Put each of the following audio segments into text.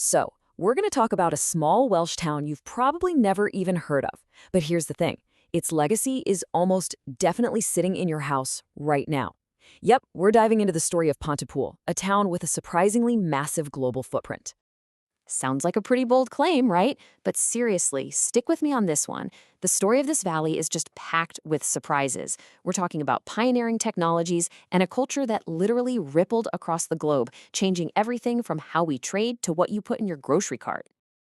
So, we're going to talk about a small Welsh town you've probably never even heard of. But here's the thing, its legacy is almost definitely sitting in your house right now. Yep, we're diving into the story of Pontypool, a town with a surprisingly massive global footprint. Sounds like a pretty bold claim, right? But seriously, stick with me on this one. The story of this valley is just packed with surprises. We're talking about pioneering technologies and a culture that literally rippled across the globe, changing everything from how we trade to what you put in your grocery cart.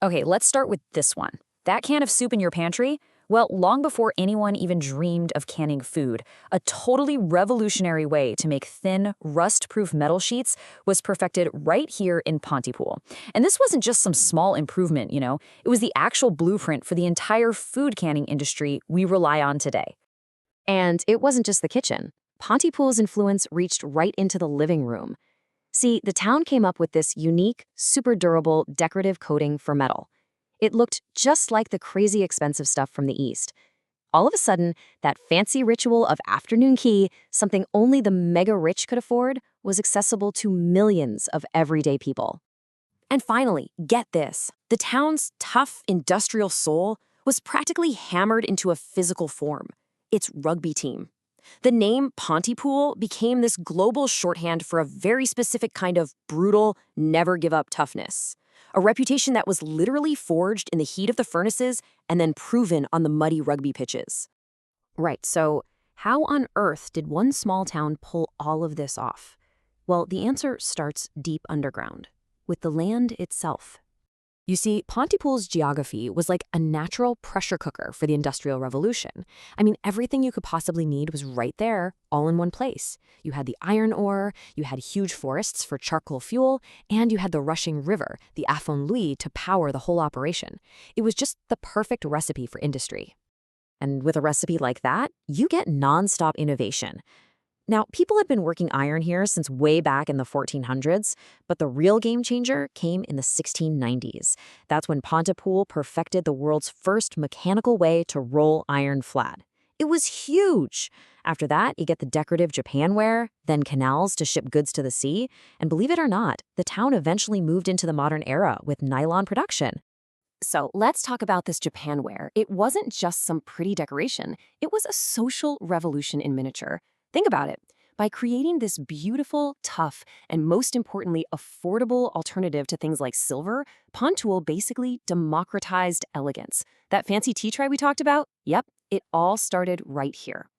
Okay, let's start with this one. That can of soup in your pantry? Well, long before anyone even dreamed of canning food, a totally revolutionary way to make thin, rust-proof metal sheets was perfected right here in Pontypool. And this wasn't just some small improvement, it was the actual blueprint for the entire food canning industry we rely on today. And it wasn't just the kitchen. Pontypool's influence reached right into the living room. See, the town came up with this unique, super durable, decorative coating for metal. It looked just like the crazy expensive stuff from the East. All of a sudden, that fancy ritual of afternoon tea, something only the mega rich could afford, was accessible to millions of everyday people. And finally, get this, the town's tough industrial soul was practically hammered into a physical form, its rugby team. The name Pontypool became this global shorthand for a very specific kind of brutal, never-give-up toughness. A reputation that was literally forged in the heat of the furnaces and then proven on the muddy rugby pitches. Right, so how on earth did one small town pull all of this off? Well, the answer starts deep underground, with the land itself. You see, Pontypool's geography was like a natural pressure cooker for the Industrial Revolution. I mean, everything you could possibly need was right there, all in one place. You had the iron ore, you had huge forests for charcoal fuel, and you had the rushing river, the Afon Louis, to power the whole operation. It was just the perfect recipe for industry. And with a recipe like that, you get nonstop innovation. Now, people had been working iron here since way back in the 1400s, but the real game changer came in the 1690s. That's when Pontypool perfected the world's first mechanical way to roll iron flat. It was huge. After that, you get the decorative Japanware, then canals to ship goods to the sea, and believe it or not, the town eventually moved into the modern era with nylon production. So let's talk about this Japanware. It wasn't just some pretty decoration. It was a social revolution in miniature. Think about it. By creating this beautiful, tough, and most importantly, affordable alternative to things like silver, Pontypool basically democratized elegance. That fancy tea tray we talked about? Yep, it all started right here.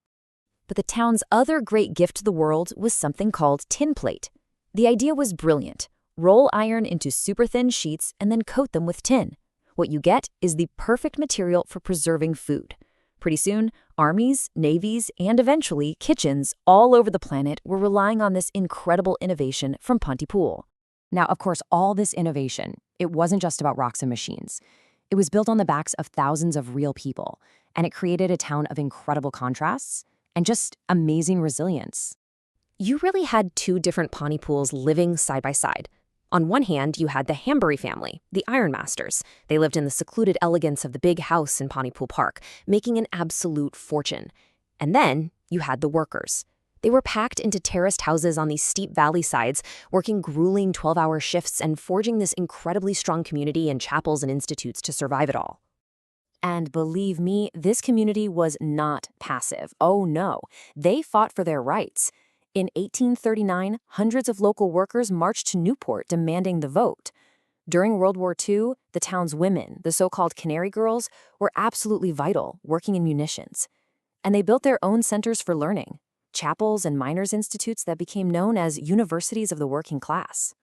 But the town's other great gift to the world was something called tin plate. The idea was brilliant. Roll iron into super thin sheets and then coat them with tin. What you get is the perfect material for preserving food. Pretty soon, armies, navies, and eventually kitchens all over the planet were relying on this incredible innovation from Pontypool. Now, of course, all this innovation, it wasn't just about rocks and machines. It was built on the backs of thousands of real people, and it created a town of incredible contrasts and just amazing resilience. You really had two different Pontypools living side by side. On one hand, you had the Hambury family, the Iron Masters. They lived in the secluded elegance of the big house in Pontypool Park, making an absolute fortune. And then you had the workers. They were packed into terraced houses on these steep valley sides, working grueling 12-hour shifts and forging this incredibly strong community in chapels and institutes to survive it all. And believe me, this community was not passive. Oh no, they fought for their rights. In 1839, hundreds of local workers marched to Newport demanding the vote. During World War II, the town's women, the so-called Canary Girls, were absolutely vital, working in munitions. And they built their own centers for learning, chapels and miners' institutes that became known as universities of the working class.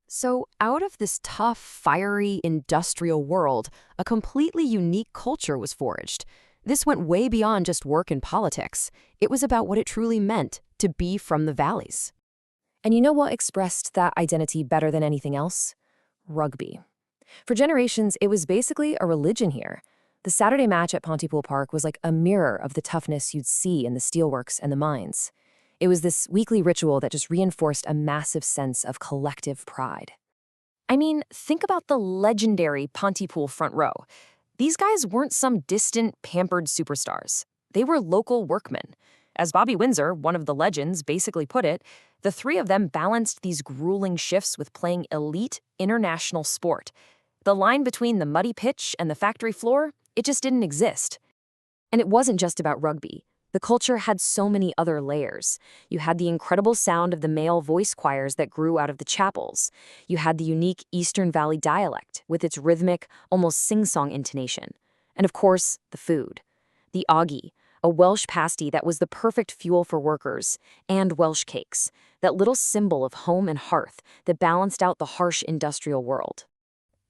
So out of this tough, fiery, industrial world, a completely unique culture was forged. This went way beyond just work and politics. It was about what it truly meant to be from the valleys. And you know what expressed that identity better than anything else? Rugby. For generations, it was basically a religion here. The Saturday match at Pontypool Park was like a mirror of the toughness you'd see in the steelworks and the mines. It was this weekly ritual that just reinforced a massive sense of collective pride. I mean, think about the legendary Pontypool front row. These guys weren't some distant, pampered superstars. They were local workmen. As Bobby Windsor, one of the legends, basically put it, The three of them balanced these grueling shifts with playing elite international sport. The line between the muddy pitch and the factory floor, it just didn't exist. And it wasn't just about rugby. The culture had so many other layers. You had the incredible sound of the male voice choirs that grew out of the chapels. You had the unique Eastern Valley dialect with its rhythmic, almost sing-song intonation. And of course, the food. The oggie, a Welsh pasty that was the perfect fuel for workers, and Welsh cakes, that little symbol of home and hearth that balanced out the harsh industrial world.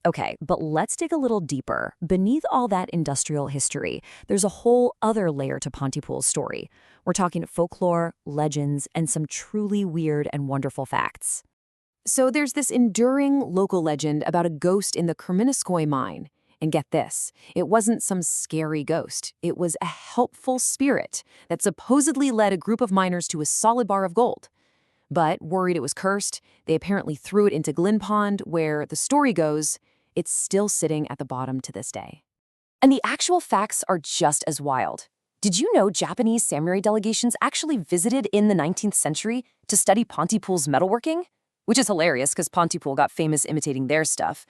Okay, but let's dig a little deeper. Beneath all that industrial history, there's a whole other layer to Pontypool's story. We're talking folklore, legends, and some truly weird and wonderful facts. So there's this enduring local legend about a ghost in the Kerminiskoy mine. And get this, it wasn't some scary ghost. It was a helpful spirit that supposedly led a group of miners to a solid bar of gold. But worried it was cursed, they apparently threw it into Glyn Pond, where, the story goes, it's still sitting at the bottom to this day. And the actual facts are just as wild. Did you know Japanese samurai delegations actually visited in the 19th century to study Pontypool's metalworking? Which is hilarious because Pontypool got famous imitating their stuff.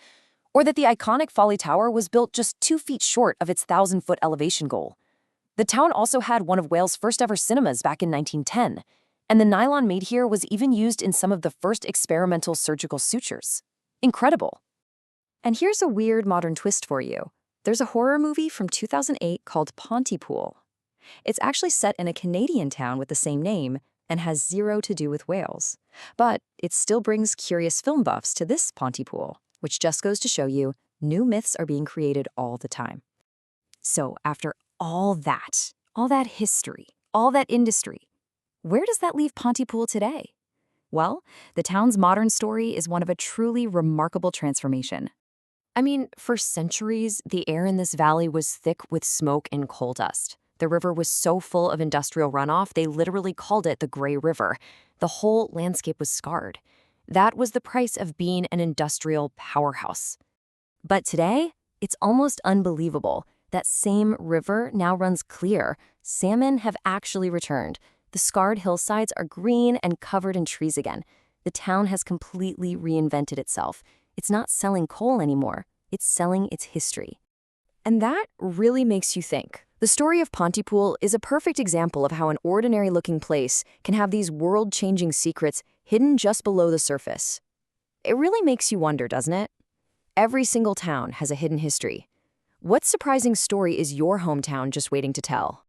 Or that the iconic Folly Tower was built just 2 feet short of its 1,000-foot elevation goal. The town also had one of Wales' first ever cinemas back in 1910, and the nylon made here was even used in some of the first experimental surgical sutures. Incredible. And here's a weird modern twist for you. There's a horror movie from 2008 called Pontypool. It's actually set in a Canadian town with the same name and has zero to do with Wales. But it still brings curious film buffs to this Pontypool, which just goes to show you new myths are being created all the time. So after all that history, all that industry, where does that leave Pontypool today? Well, the town's modern story is one of a truly remarkable transformation. I mean, for centuries, the air in this valley was thick with smoke and coal dust. The river was so full of industrial runoff, they literally called it the Gray River. The whole landscape was scarred. That was the price of being an industrial powerhouse. But today, it's almost unbelievable. That same river now runs clear. Salmon have actually returned. The scarred hillsides are green and covered in trees again. The town has completely reinvented itself. It's not selling coal anymore. It's selling its history. And that really makes you think. The story of Pontypool is a perfect example of how an ordinary-looking place can have these world-changing secrets hidden just below the surface. It really makes you wonder, doesn't it? Every single town has a hidden history. What surprising story is your hometown just waiting to tell?